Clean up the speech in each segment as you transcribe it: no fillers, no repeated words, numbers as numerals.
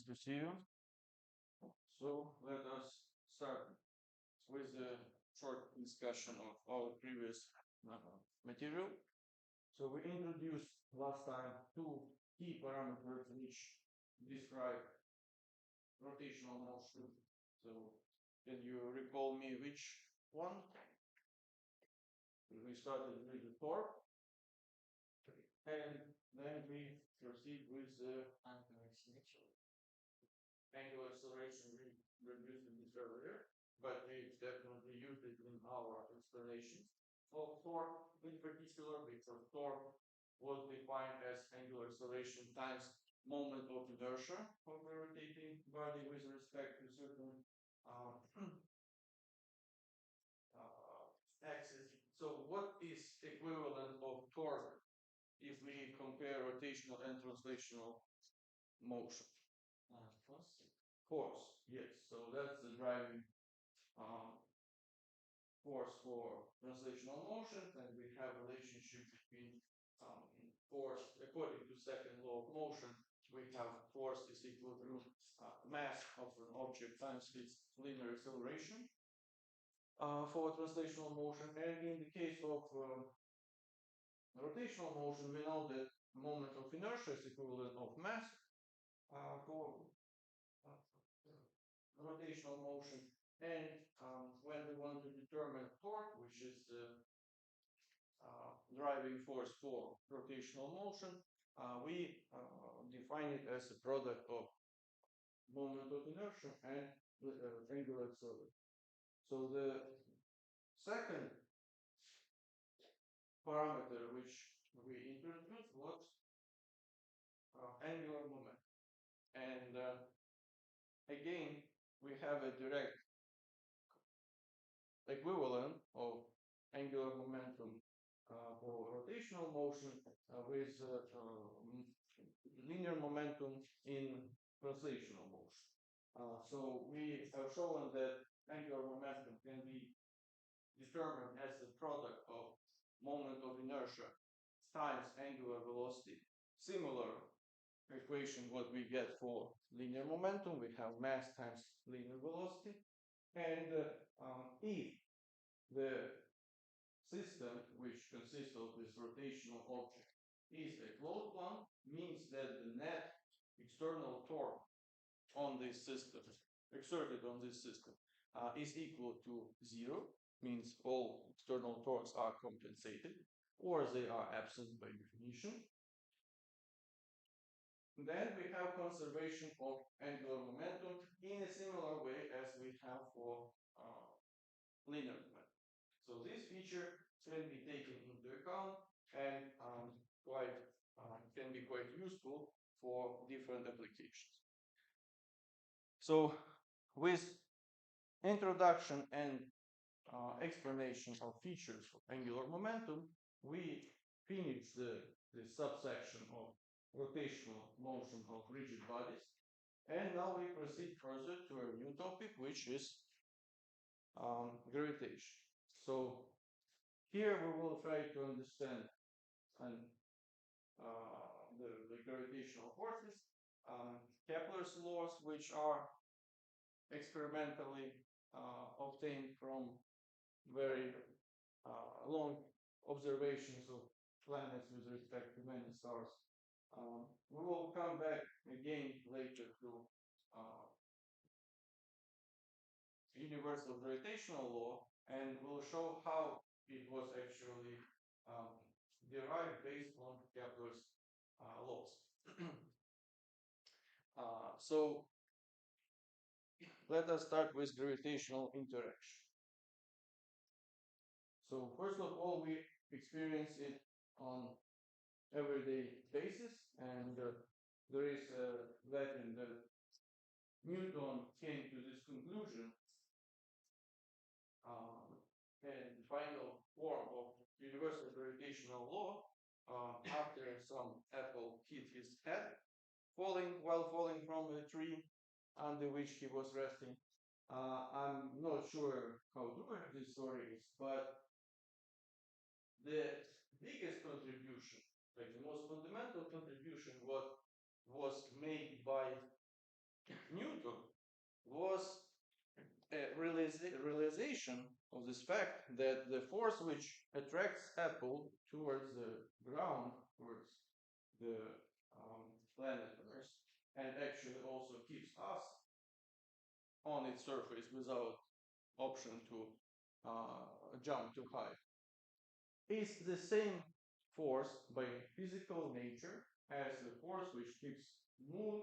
receiving. So let us start with a short discussion of our previous material. So we introduced last time two key parameters which describe rotational motion. So can you recall me which one? We started with the torque, and then we proceed with the angular acceleration. We reduced this earlier, but we definitely used it in our explanations of torque in particular, because torque was defined as angular acceleration times moment of inertia of a rotating body with respect to certain axis. So what is equivalent of torque if we compare rotational and translational motion? Force, yes. So that's the driving force for translational motion, and we have a relationship between force according to second law of motion. We have force is equal to mass of an object times its linear acceleration for translational motion. And in the case of rotational motion, we know that moment of inertia is equivalent of mass for rotational motion. And when we want to determine torque, which is the driving force for rotational motion, we define it as a product of moment of inertia and angular acceleration. So the second parameter which we introduced was angular moment. And again, we have a direct equivalent of angular momentum for rotational motion with linear momentum in translational motion. So we have shown that angular momentum can be determined as the product of moment of inertia times angular velocity. Similar equation what we get for linear momentum, we have mass times linear velocity. And if the system which consists of this rotational object is a closed one, means that the net external torque on this system, exerted on this system, is equal to 0, means all external torques are compensated, or they are absent by definition. Then we have conservation of angular momentum in a similar way as we have for linear momentum. So this feature can be taken into account and can be quite useful for different applications. So with introduction and explanation of features of angular momentum, we finish the subsection of rotational motion of rigid bodies. And now we proceed further to a new topic, which is gravitation. So here we will try to understand the gravitational forces, Kepler's laws, which are experimentally obtained from very long observations of planets with respect to many stars. We will come back again later to universal gravitational law, and we'll show how it was actually derived based on Kepler's laws. So let us start with gravitational interaction. So first of all, we experience it on everyday basis, and there is a legend that Newton came to this conclusion and the final form of universal gravitational law after some apple hit his head while falling from a tree under which he was resting. I'm not sure how true this story is, but the biggest contribution, like the most fundamental contribution, what was made by Newton was a realization of this fact that the force which attracts Apple towards the ground, towards the planet Earth, and actually also keeps us on its surface without option to jump too high, is the same force by physical nature as the force which keeps moon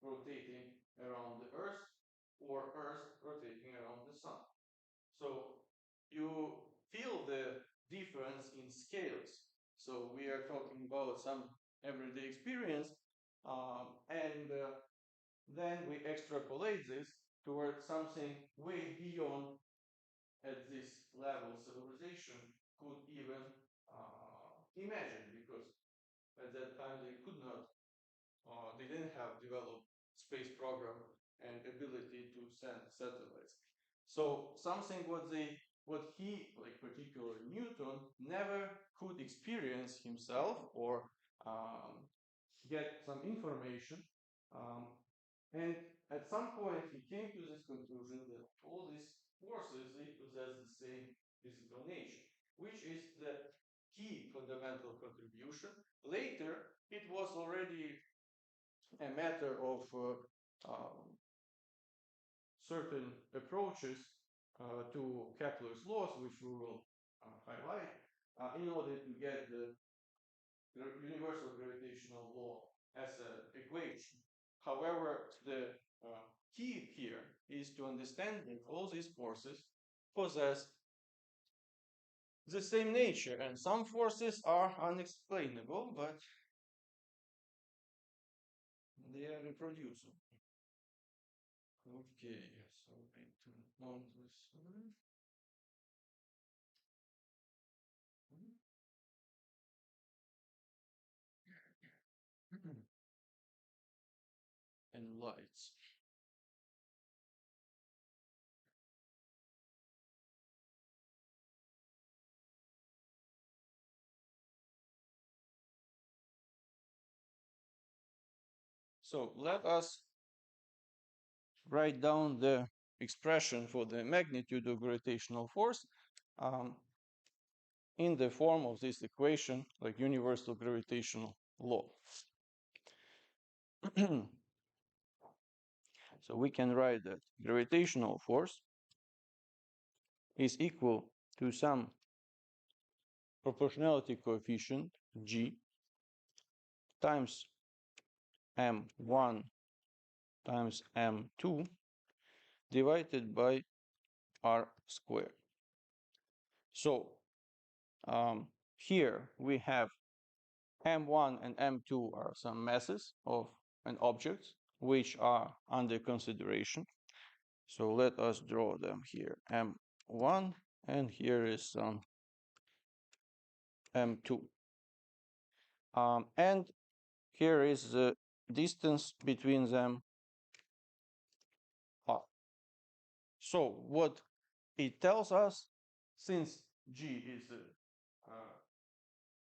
rotating around the Earth or Earth rotating around the sun. So you feel the difference in scales. So we are talking about some everyday experience, and then we extrapolate this towards something way beyond at this level civilization could even imagine, because at that time they could not, they didn't have developed space program and ability to send satellites. So something what he, like particularly Newton, never could experience himself or get some information. Um, and at some point he came to this conclusion that all these forces, they possess the same physical nature, which is the key fundamental contribution. Later, it was already a matter of certain approaches to Kepler's laws, which we will highlight, in order to get the universal gravitational law as an equation. However, the key here is to understand that all these forces possess the same nature, and some forces are unexplainable, but they are reproducible. Okay, so I turn on this one. And lights. So let us write down the expression for the magnitude of gravitational force um, in the form of this equation, like universal gravitational law. So we can write that gravitational force is equal to some proportionality coefficient g times m1 times m2 divided by r squared. So here we have m1 and m2 are some masses of an object which are under consideration. So let us draw them here, m1, and here is some m2. And here is the distance between them r. So what it tells us, since g is a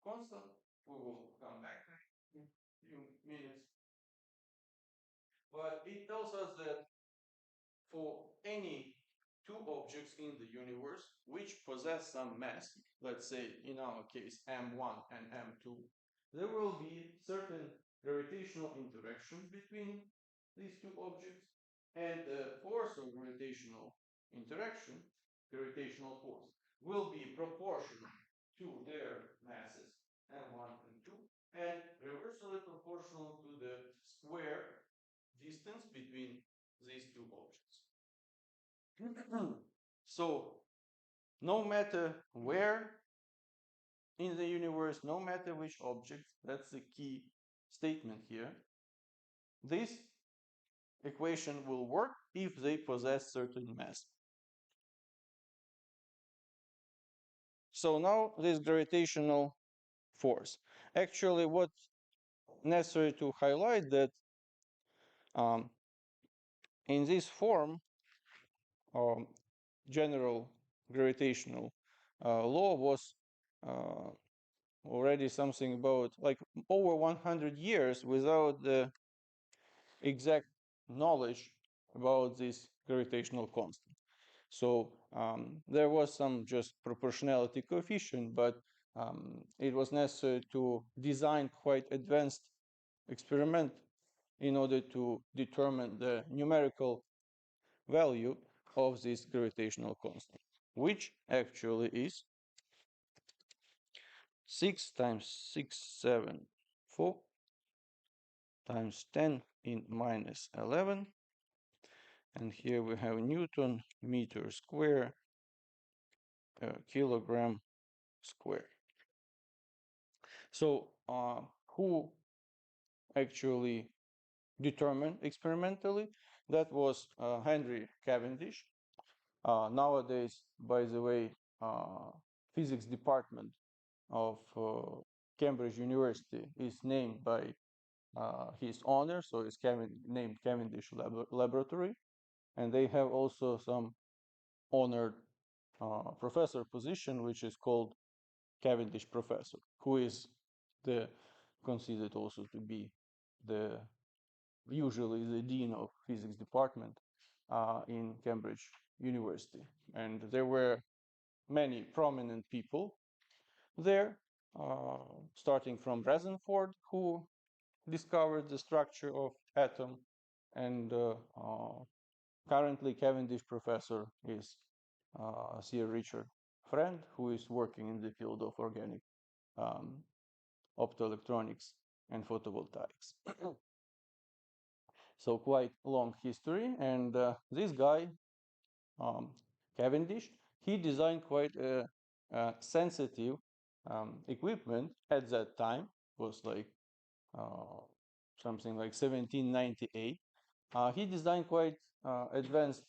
constant, we will come back in a few minutes, but it tells us that for any two objects in the universe which possess some mass, let's say in our case m1 and m2, there will be certain gravitational interactions between these two objects, and the force of gravitational interaction, gravitational force, will be proportional to their masses m1 and 2, and reversely proportional to the square distance between these two objects. So no matter where in the universe, no matter which object, that's the key statement here, this equation will work if they possess certain mass. So now this gravitational force. Actually, what's necessary to highlight that in this form, general gravitational law was already something about like over 100 years without the exact knowledge about this gravitational constant. So there was some just proportionality coefficient, but it was necessary to design quite advanced experiment in order to determine the numerical value of this gravitational constant, which actually is 6 times 674 times 10 in minus 11. And here we have Newton meter square kilogram square. So who actually determined experimentally? That was Henry Cavendish. Nowadays, by the way, physics department of Cambridge University is named by his owner, so it's named Cavendish Laboratory, and they have also some honored professor position, which is called Cavendish Professor, who is the considered also to be the usually the dean of physics department in Cambridge University. And there were many prominent people there, starting from Rutherford, who discovered the structure of atom, and currently Cavendish professor is Sir Richard Friend, who is working in the field of organic um, optoelectronics and photovoltaics. So quite long history, and this guy, um, Cavendish, he designed quite a sensitive equipment at that time. It was like uh, something like 1798. He designed quite advanced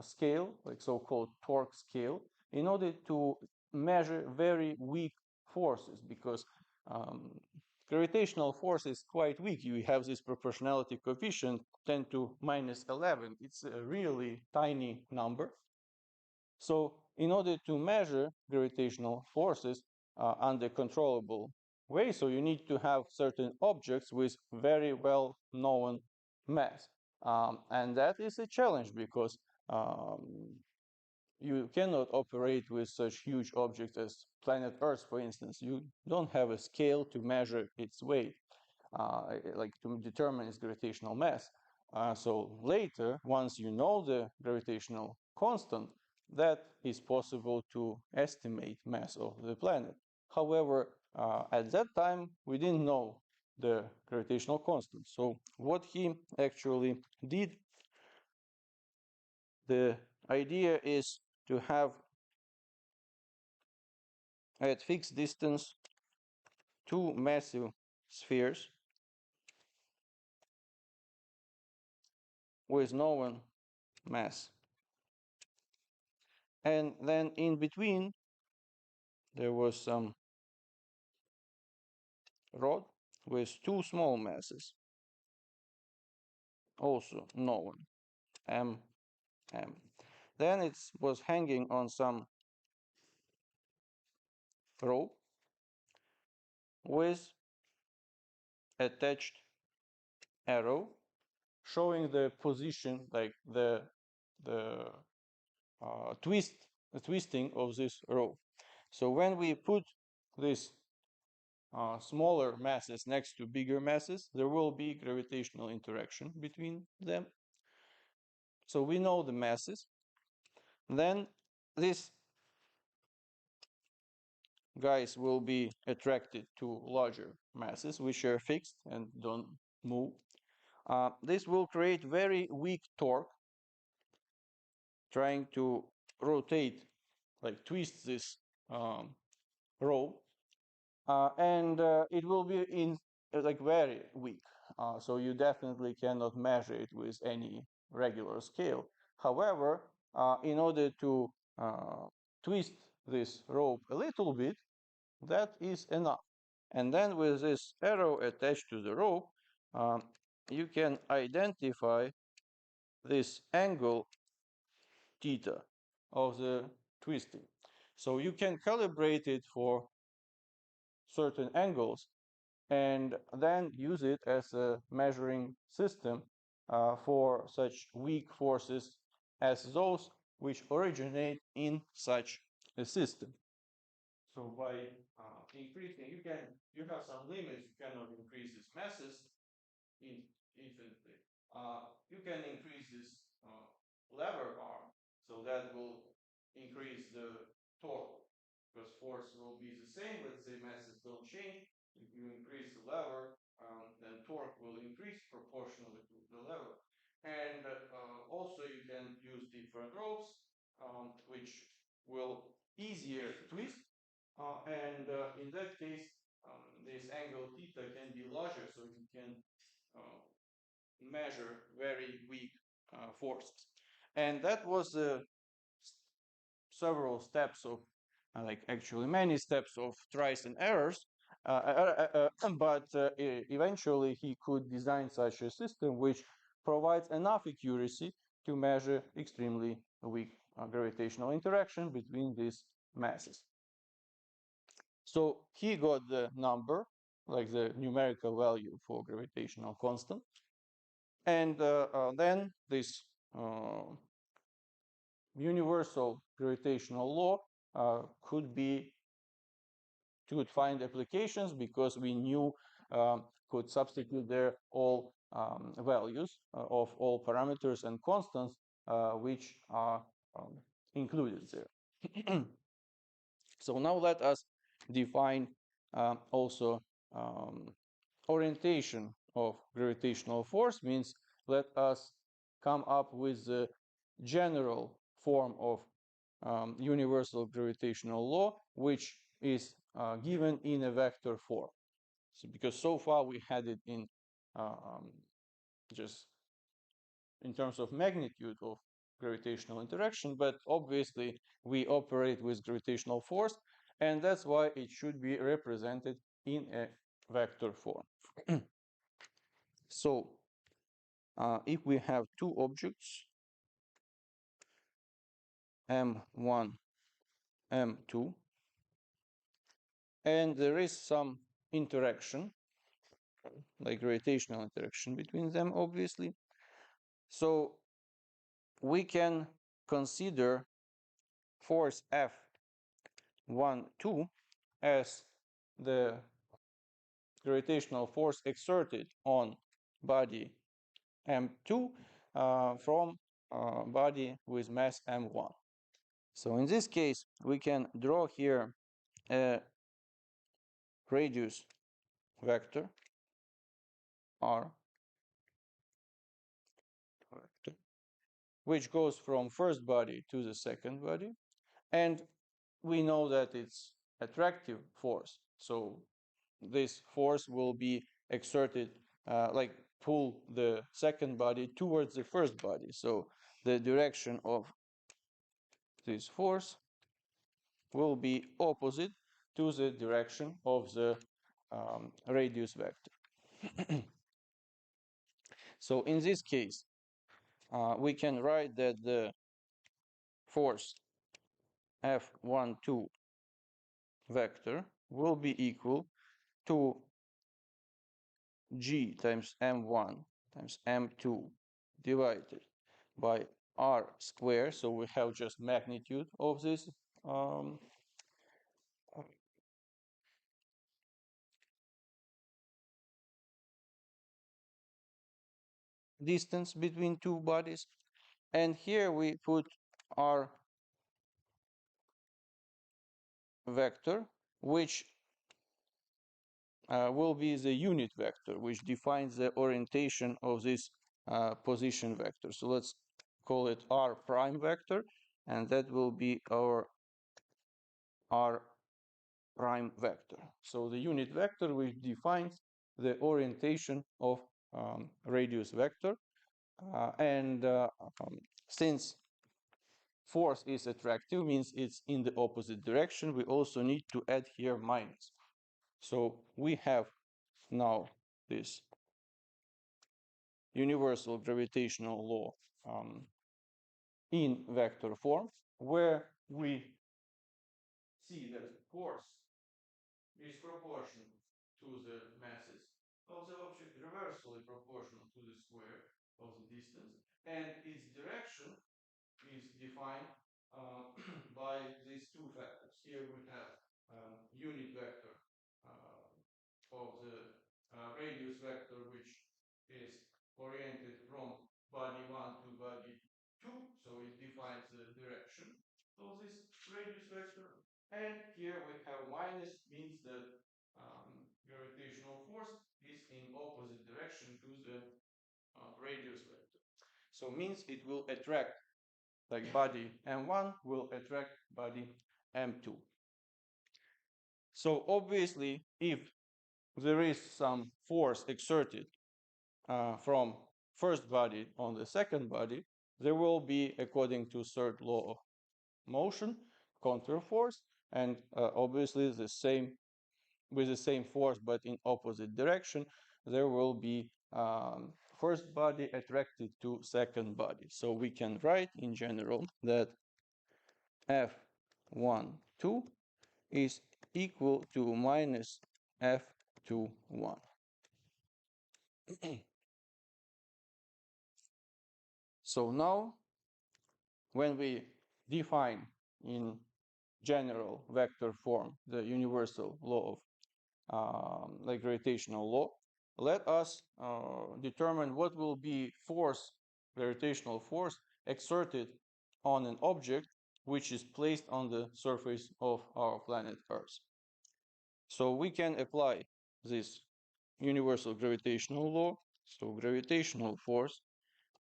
scale, like so-called torque scale, in order to measure very weak forces, because um, gravitational force is quite weak. You have this proportionality coefficient 10 to minus 11. It's a really tiny number. So in order to measure gravitational forces under controllable way, so you need to have certain objects with very well known mass. And that is a challenge, because you cannot operate with such huge objects as planet Earth, for instance. You don't have a scale to measure its weight, like to determine its gravitational mass. So later, once you know the gravitational constant, that is possible to estimate mass of the planet. However, at that time, we didn't know the gravitational constant. So what he actually did, the idea is to have at fixed distance two massive spheres with known mass. And then in between, there was some rod with two small masses, also known, M, M. Then it was hanging on some rope with attached arrow showing the position, like the twisting of this rope. So when we put these smaller masses next to bigger masses, there will be gravitational interaction between them. So we know the masses. Then these guys will be attracted to larger masses, which are fixed and don't move. This will create very weak torque, trying to rotate, like twist this rope, and it will be in like very weak. So you definitely cannot measure it with any regular scale. However, in order to twist this rope a little bit, that is enough. And then with this arrow attached to the rope, um, you can identify this angle theta of the twisting. So you can calibrate it for certain angles and then use it as a measuring system for such weak forces as those which originate in such a system. So by increasing, you have some limits. You cannot increase these masses infinitely. You can increase this lever arm, so that will increase the torque because force will be the same. Let's say masses don't change. If you increase the lever, then torque will increase proportionally to the lever. And also you can use different ropes, which will easier twist. In that case, this angle theta can be larger, so you can uh, measure very weak forces. And that was several steps of, like actually many steps of tries and errors. But eventually he could design such a system which provides enough accuracy to measure extremely weak gravitational interaction between these masses. So he got the number, like the numerical value for gravitational constant. And then this universal gravitational law could find applications because we knew could substitute there all values of all parameters and constants which are included there. So now let us define also orientation of gravitational force. Means let us come up with the general form of universal gravitational law, which is given in a vector form. So because so far we had it in just in terms of magnitude of gravitational interaction, but obviously we operate with gravitational force, and that's why it should be represented in a vector form. So if we have two objects, m1, m2, and there is some interaction, like gravitational interaction between them, obviously. So we can consider force F1, 2 as the gravitational force exerted on body m2 from body with mass m1. So in this case, we can draw here a radius vector r vector, which goes from first body to the second body. And we know that it's attractive force. So this force will be exerted, like pull the second body towards the first body. So the direction of this force will be opposite to the direction of the radius vector. So in this case, we can write that the force F12 vector will be equal to g times m1 times m2 divided by r squared. So we have just magnitude of this distance between two bodies. And here we put r vector, which will be the unit vector, which defines the orientation of this position vector. So let's call it r prime vector, and that will be our r prime vector. So the unit vector which defines the orientation of radius vector. Since force is attractive, means it's in the opposite direction, we also need to add here minus. So we have now this universal gravitational law in vector form, where we see that force is proportional to the masses of the object, reversely proportional to the square of the distance, and its direction is defined by these two factors. Here we have unit vector of the radius vector, which is oriented from body 1 to body 2, so it defines the direction of this radius vector. And here we have minus, means that gravitational force is in opposite direction to the radius vector. So means it will attract, like body M1 will attract body M2. So obviously, if there is some force exerted from first body on the second body, there will be, according to third law of motion, counterforce, and obviously the same with the same force but in opposite direction, there will be first body attracted to second body. So we can write in general that F1, 2 is equal to minus F2, 1. So now, when we define in general vector form the universal law of like gravitational law, let us determine what will be force, gravitational force exerted on an object which is placed on the surface of our planet Earth. So we can apply this universal gravitational law. So gravitational force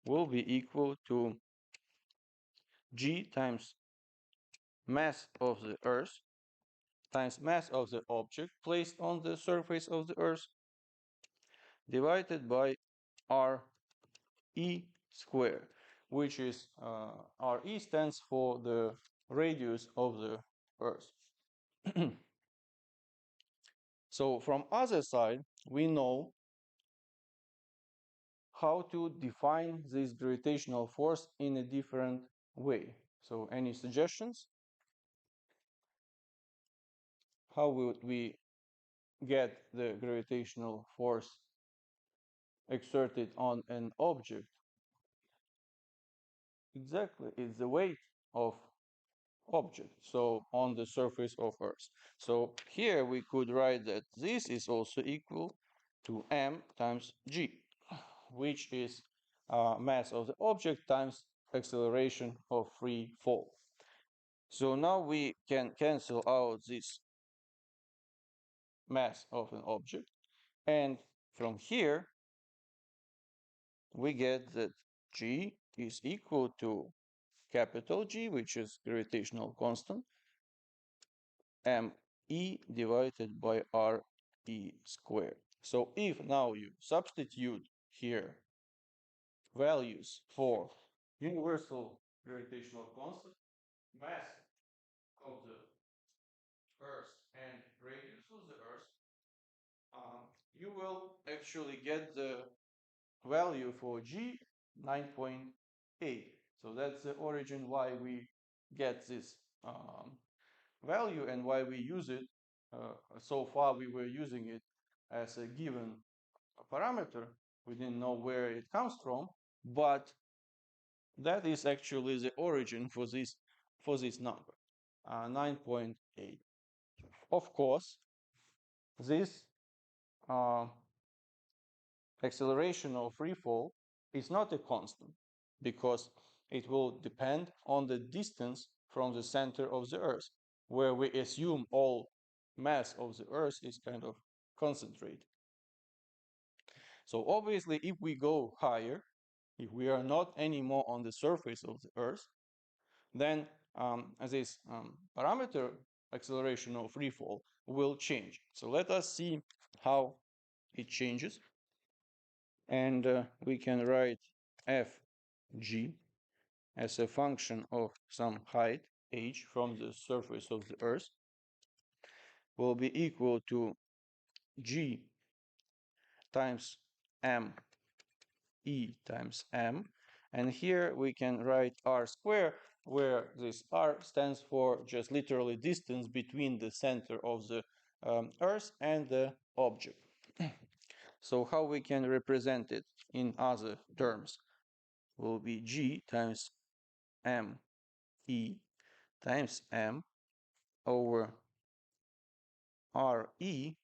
will be equal to g times mass of the Earth times mass of the object placed on the surface of the Earth divided by RE squared, which is RE stands for the radius of the Earth. So from other side, we know how to define this gravitational force in a different way. So any suggestions? How would we get the gravitational force exerted on an object? Exactly, it's the weight of object, so on the surface of Earth. So here we could write that this is also equal to m times g, which is mass of the object times acceleration of free fall. So now we can cancel out this mass of an object, and from here we get that g is equal to capital G, which is gravitational constant, me divided by re squared. So if now you substitute here values for universal gravitational constant, mass of the Earth and radius of the Earth, you will actually get the value for G 9.8. So that's the origin why we get this value and why we use it. So far we were using it as a given parameter. We didn't know where it comes from, but that is actually the origin for this number, 9.8. Of course, this acceleration of free fall is not a constant because it will depend on the distance from the center of the Earth, where we assume all mass of the Earth is kind of concentrated. So obviously, if we go higher, if we are not anymore on the surface of the Earth, then this parameter acceleration of free fall will change. So let us see how it changes. And we can write fg as a function of some height h from the surface of the Earth will be equal to g times m e times m. And here we can write r squared, where this r stands for just literally distance between the center of the Earth and the object. So how we can represent it in other terms will be G times M E times M over RE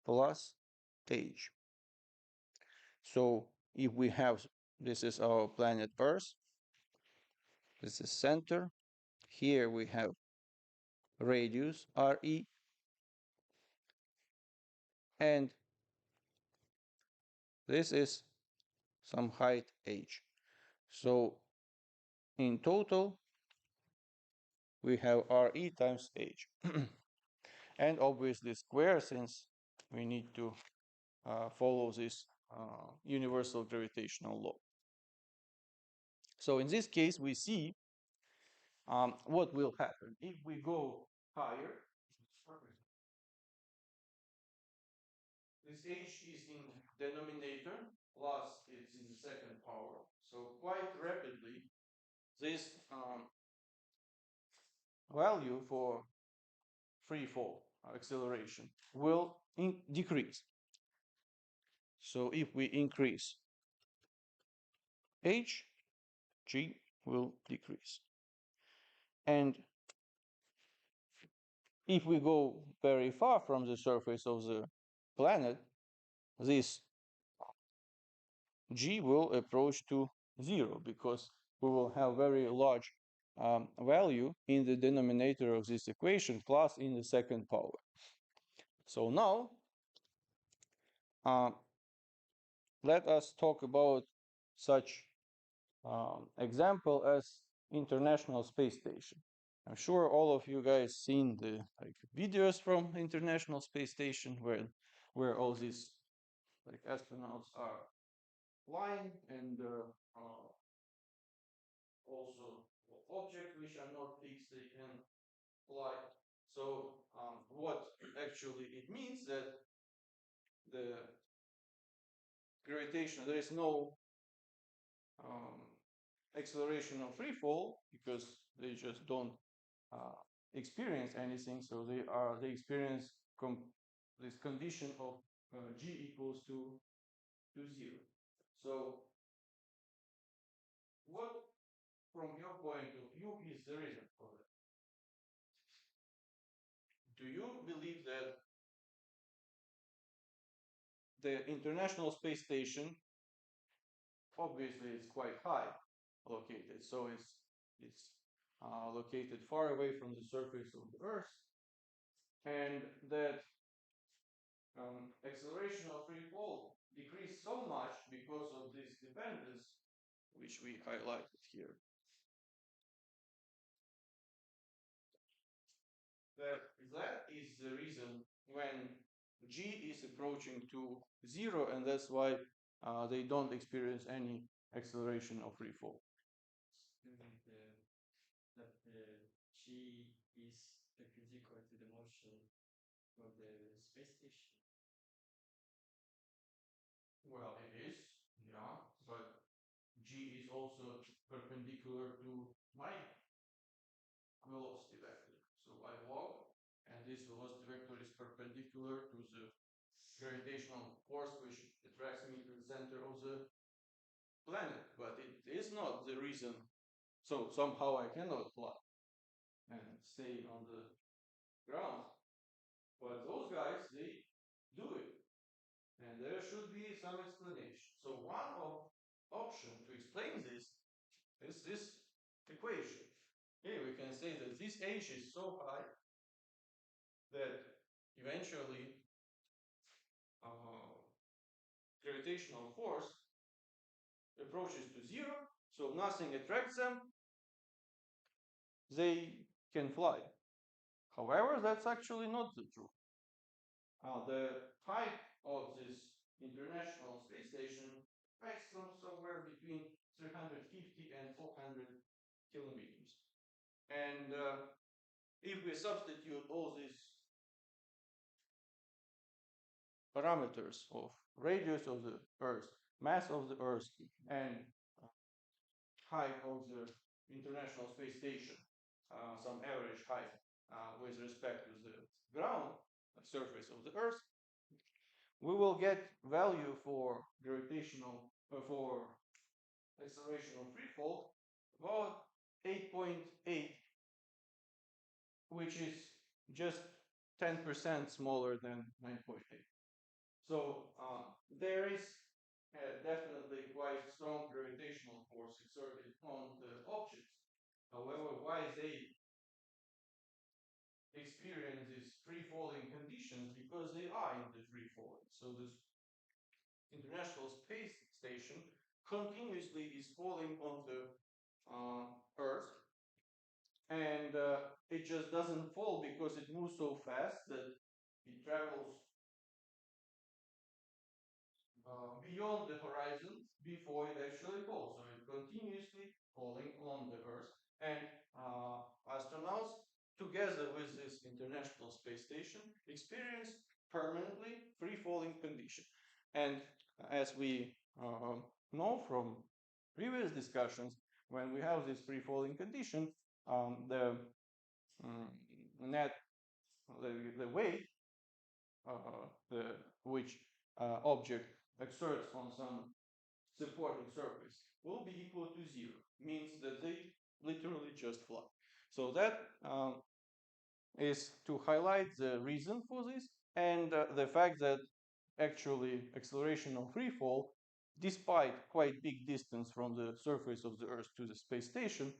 plus H. So if we have, this is our planet Earth, this is center, here we have radius RE, and this is some height H. So in total, we have RE times H. And obviously square, since we need to follow this universal gravitational law. So in this case, we see what will happen if we go higher. This H is in denominator, plus it's in the second power. So quite rapidly, this value for free fall acceleration will decrease. So if we increase H, G will decrease. And if we go very far from the surface of the planet, this G will approach to zero, because we will have very large value in the denominator of this equation, plus in the second power. So now let us talk about such example as International Space Station. I'm sure all of you guys seen the videos from International Space Station where all these astronauts are flying, and also objects which are not fixed, they can fly. So what actually it means that the gravitation, there is no um, acceleration of free fall, because they just don't experience anything. So they experience this condition of G equals to zero. So what, from your point of view, is the reason for that? Do you believe that the International Space Station, obviously it's quite high located, so it's located far away from the surface of the Earth, and that acceleration of free fall decreased so much because of this dependence, which we highlighted here, that is the reason when G is approaching to zero, and that's why they don't experience any acceleration of free fall. That G is perpendicular to the motion of the space station. Well, it is, yeah, but G is also perpendicular to my velocity vector. So I walk, and this velocity vector is perpendicular to the gravitational force which attracts me to the center of the planet. But it is not the reason. So somehow I cannot fly and stay on the ground. But those guys, they do it. And there should be some explanation. So one of option to explain this is this equation. Here we can say that this H is so high that eventually gravitational force approaches to zero, so nothing attracts them, they can fly. However, that's actually not the truth. The height of this International Space Station ranges from somewhere between 350 and 400 kilometers. And if we substitute all these parameters of radius of the Earth, mass of the Earth, and height of the International Space Station, some average height with respect to the ground surface of the Earth, we will get value for gravitational for acceleration of free fall about 8.8, which is just 10% smaller than 9.8. So there is definitely quite strong gravitational force exerted on the objects. However, why they experience these free falling conditions? Because they are in the free falling. So this International Space Station continuously is falling on the Earth, and it just doesn't fall because it moves so fast that it travels beyond the horizon before it actually falls. So it's continuously falling on the Earth. And astronauts, together with this International Space Station, experience permanently free falling condition. And as we know from previous discussions, when we have this free falling condition, the net, the weight the, which object exerts on some supporting surface will be equal to zero, means that they literally just fly. So that is to highlight the reason for this and the fact that actually acceleration of free fall, despite quite big distance from the surface of the Earth to the space station,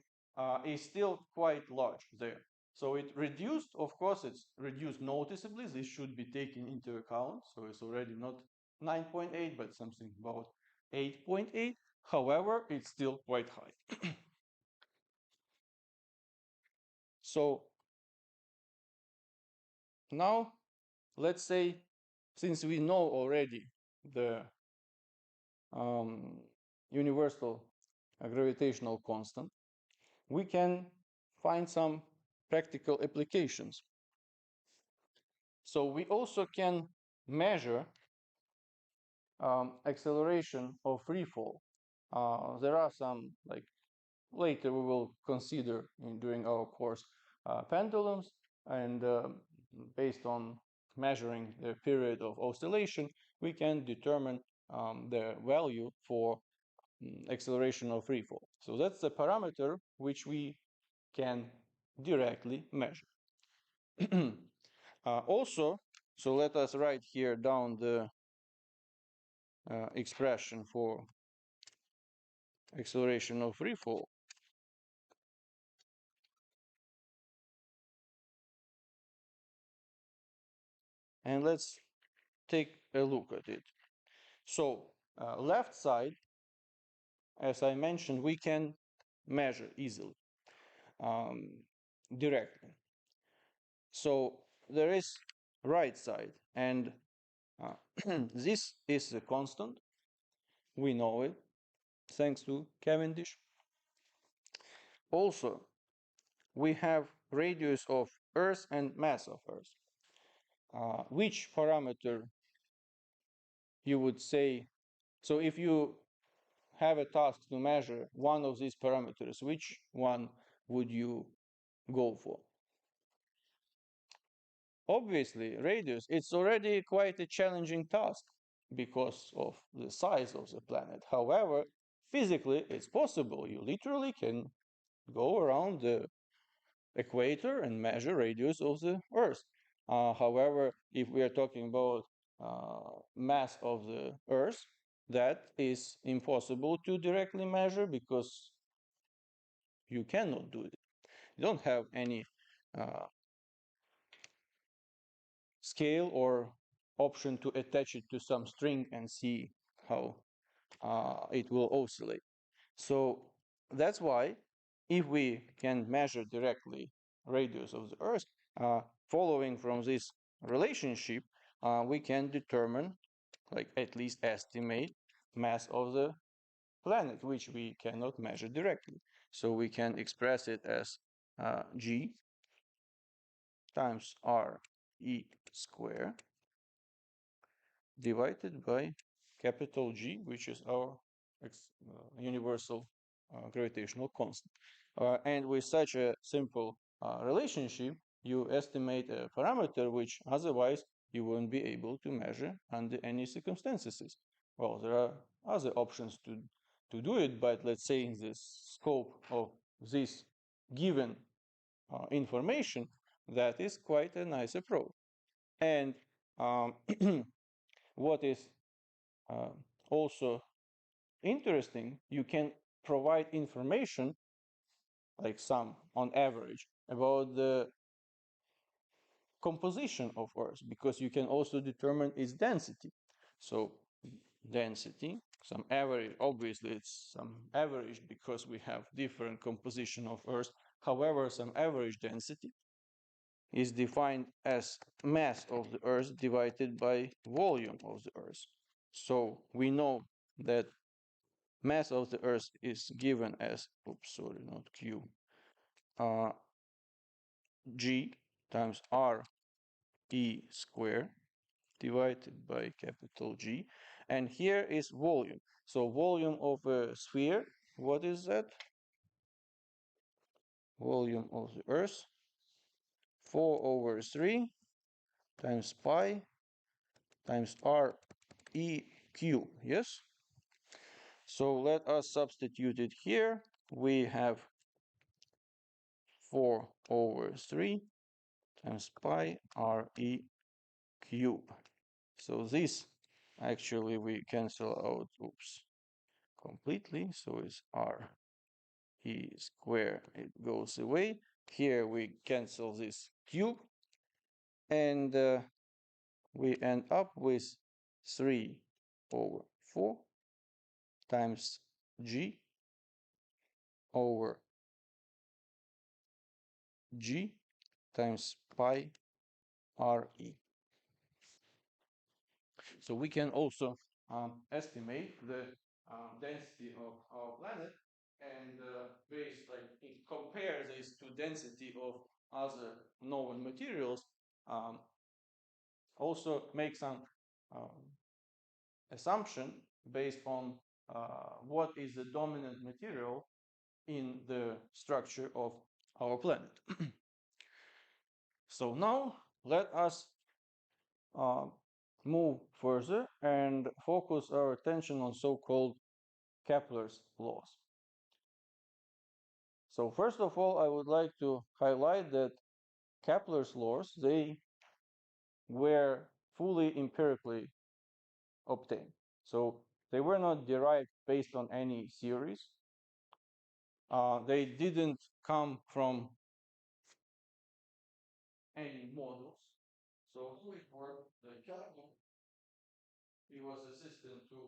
is still quite large there. So it reduced, of course, it's reduced noticeably. This should be taken into account. So it's already not 9.8, but something about 8.8. However, it's still quite high. So now let's say, since we know already the um, universal gravitational constant, we can find some practical applications. So we also can measure acceleration of free fall. There are some, like later we will consider during our course, pendulums, and based on measuring the period of oscillation, we can determine the value for acceleration of free fall. So that's a parameter which we can directly measure. Also, so let us write here down the expression for acceleration of free fall. And let's take a look at it. So left side, as I mentioned, we can measure easily, directly. So there is right side, and this is a constant. We know it, thanks to Cavendish. Also, we have radius of Earth and mass of Earth. Which parameter you would say, so if you have a task to measure one of these parameters, which one would you go for? Obviously, radius. It's already quite a challenging task because of the size of the planet. However, physically, it's possible. You literally can go around the equator and measure radius of the Earth. However, if we are talking about mass of the Earth, that is impossible to directly measure because you cannot do it. You don't have any uh, scale or option to attach it to some string and see how it will oscillate. So that's why if we can measure directly radius of the Earth, following from this relationship, we can determine, like at least estimate, mass of the planet, which we cannot measure directly. So we can express it as g times r e square divided by capital G, which is our universal gravitational constant. And with such a simple relationship, you estimate a parameter which otherwise you won't be able to measure under any circumstances. Well, there are other options to do it, but let's say in the scope of this given information, that is quite a nice approach. And um, what is uh, also interesting, you can provide information like some on average about the composition of Earth because you can also determine its density. So density, some average, obviously it's some average because we have different composition of Earth. However, some average density is defined as mass of the Earth divided by volume of the Earth. So we know that mass of the Earth is given as, oops, sorry, not Q, uh, G times R E squared divided by capital G. And here is volume. So volume of a sphere, what is that? Volume of the Earth, 4 over 3 times pi times R E Q, yes? So let us substitute it here. We have 4 over 3 times pi R E cube. So this actually we cancel out, oops, completely. So it's R E square, it goes away. Here we cancel this cube and we end up with 3 over 4 times G over G times pi RE. So we can also estimate the density of our planet and compare this to density of other known materials. Um, Also make some um, assumption based on what is the dominant material in the structure of our planet. So now let us uh, move further and focus our attention on so-called Kepler's laws. So first of all, I would like to highlight that Kepler's laws, they were fully empirically obtained. So they were not derived based on any theories. They didn't come from any models. So who it worked? The Kepler, he was assistant to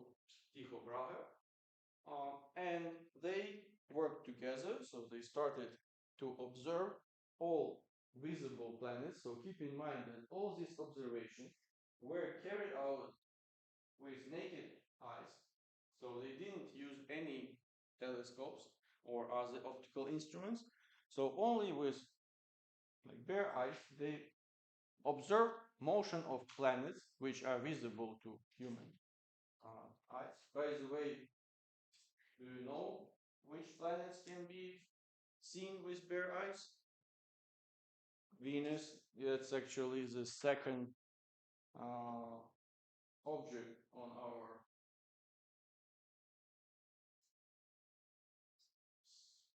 Tycho Brahe, and they worked together. So they started to observe all visible planets. So keep in mind that all these observations were carried out with naked eyes. So they didn't use any telescopes or other optical instruments. So only with like bare eyes they observe motion of planets which are visible to human eyes. By the way, do you know which planets can be seen with bare eyes? Venus, it's actually the second uh, object on our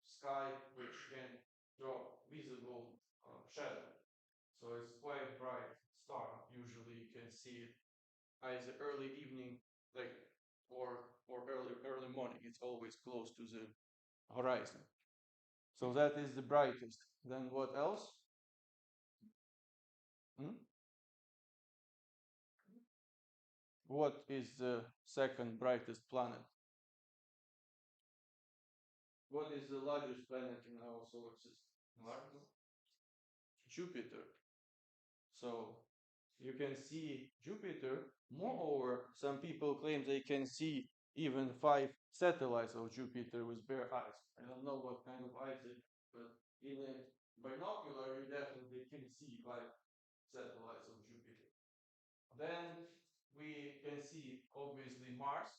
sky which can drop visible shadow. So it's quite bright star. Usually you can see it either early evening, like or early morning. It's always close to the horizon. So that is the brightest. Then what else? Hmm? What is the second brightest planet? What is the largest planet in our solar system? Mars? Jupiter. So you can see Jupiter. Moreover, some people claim they can see even 5 satellites of Jupiter with bare eyes. I don't know what kind of eyes it, but in a binocular, you definitely can see 5 satellites of Jupiter. Then we can see obviously Mars.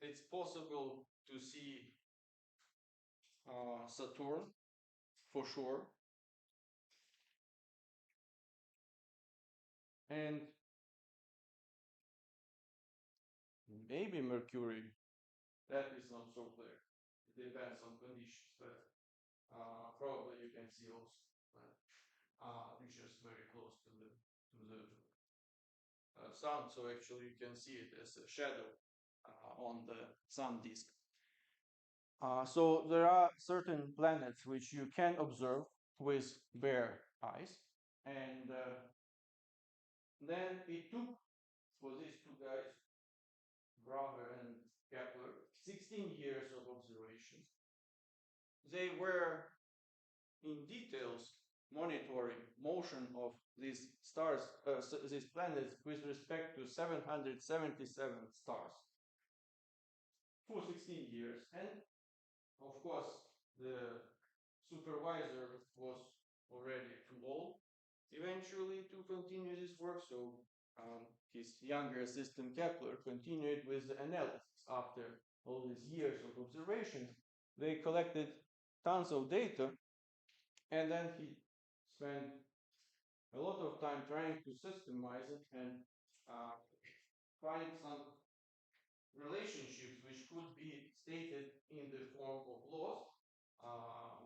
It's possible to see Saturn for sure. and maybe Mercury. That is not so clear. It depends on conditions, but probably you can see also which is very close to the sun. So actually, you can see it as a shadow on the sun disk. So there are certain planets which you can observe with bare eyes, and then it took for these two guys, Brauer and Kepler, 16 years of observations. They were in details monitoring motion of these stars, these planets with respect to 777 stars for 16 years. And of course, the supervisor was already too old eventually to continue this work, so his younger assistant Kepler continued with the analysis. After all these years of observation, they collected tons of data, and then he spent a lot of time trying to systemize it and find some relationships which could be stated in the form of laws,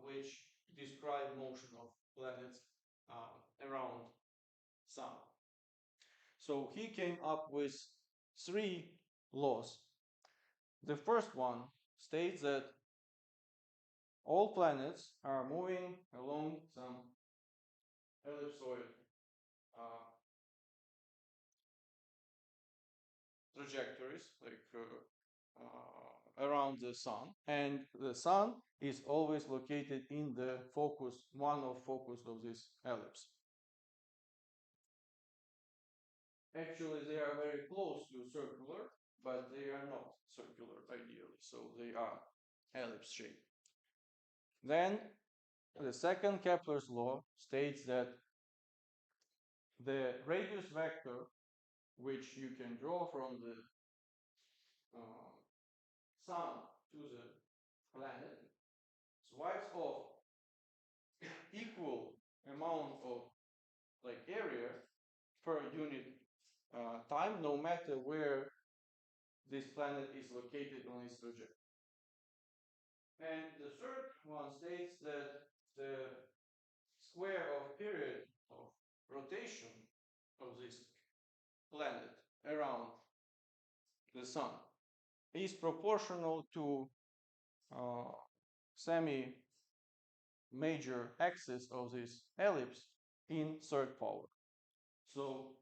which describe motion of planets around sun. So he came up with three laws. The first one states that all planets are moving along some ellipsoid trajectories, like around the sun, and the sun is always located in the focus, one of focus of this ellipse. Actually, they are very close to circular, but they are not circular ideally, so they are ellipse shaped. Then the second Kepler's law states that the radius vector, which you can draw from the sun to the planet, swipes off equal amount of like area per unit time, no matter where this planet is located on its trajectory. And the third one states that the square of period of rotation of this planet around the sun is proportional to semi major axis of this ellipse in third power. So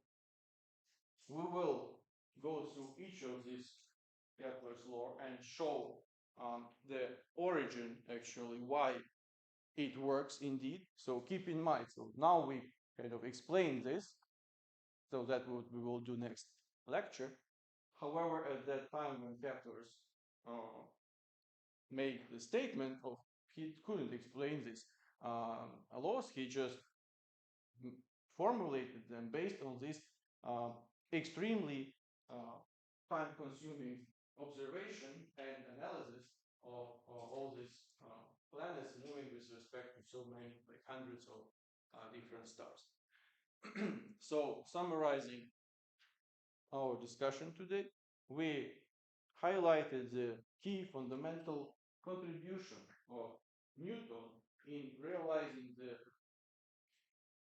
we will go through each of these Kepler's law and show the origin, actually, why it works indeed. So keep in mind, so now we kind of explain this, so that what we will do next lecture. However, at that time when Kepler's made the statement of he couldn't explain this laws, he just formulated them based on this extremely time-consuming observation and analysis of all these planets moving with respect to so many, like hundreds of different stars. So, summarizing our discussion today, we highlighted the key fundamental contribution of Newton in realizing the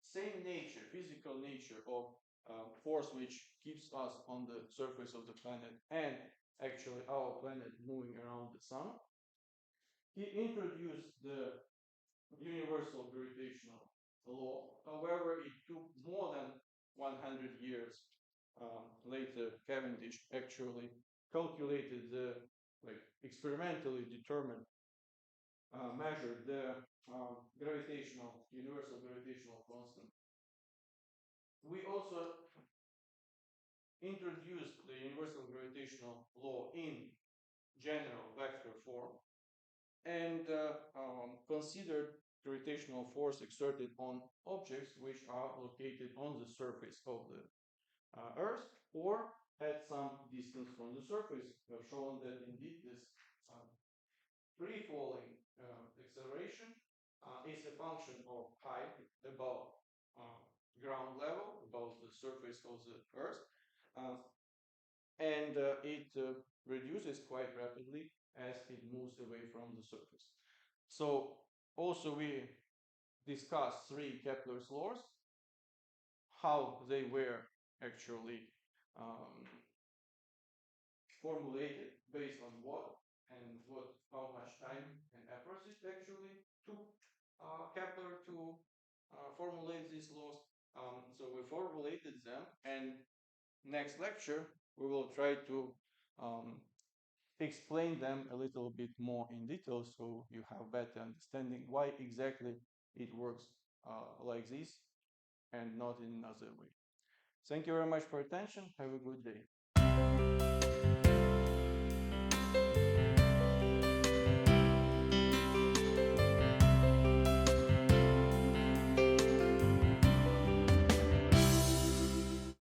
same nature, physical nature of force which keeps us on the surface of the planet and actually our planet moving around the sun. He introduced the universal gravitational law. However, it took more than 100 years later. Cavendish actually calculated the, like, experimentally determined, measured the universal gravitational constant. We also introduced the universal gravitational law in general vector form and considered gravitational force exerted on objects which are located on the surface of the Earth or at some distance from the surface. We have shown that indeed this free-falling acceleration is a function of height above ground level, above the the surface of the Earth, uh, and it reduces quite rapidly as it moves away from the surface. So also we discussed three Kepler's laws, how they were actually um, formulated, based on what, and what, how much time and effort it actually took Kepler to formulate these laws. So we formulated them, and next lecture we will try to um, explain them a little bit more in detail, so you have better understanding why exactly it works like this and not in another way. Thank you very much for attention. Have a good day.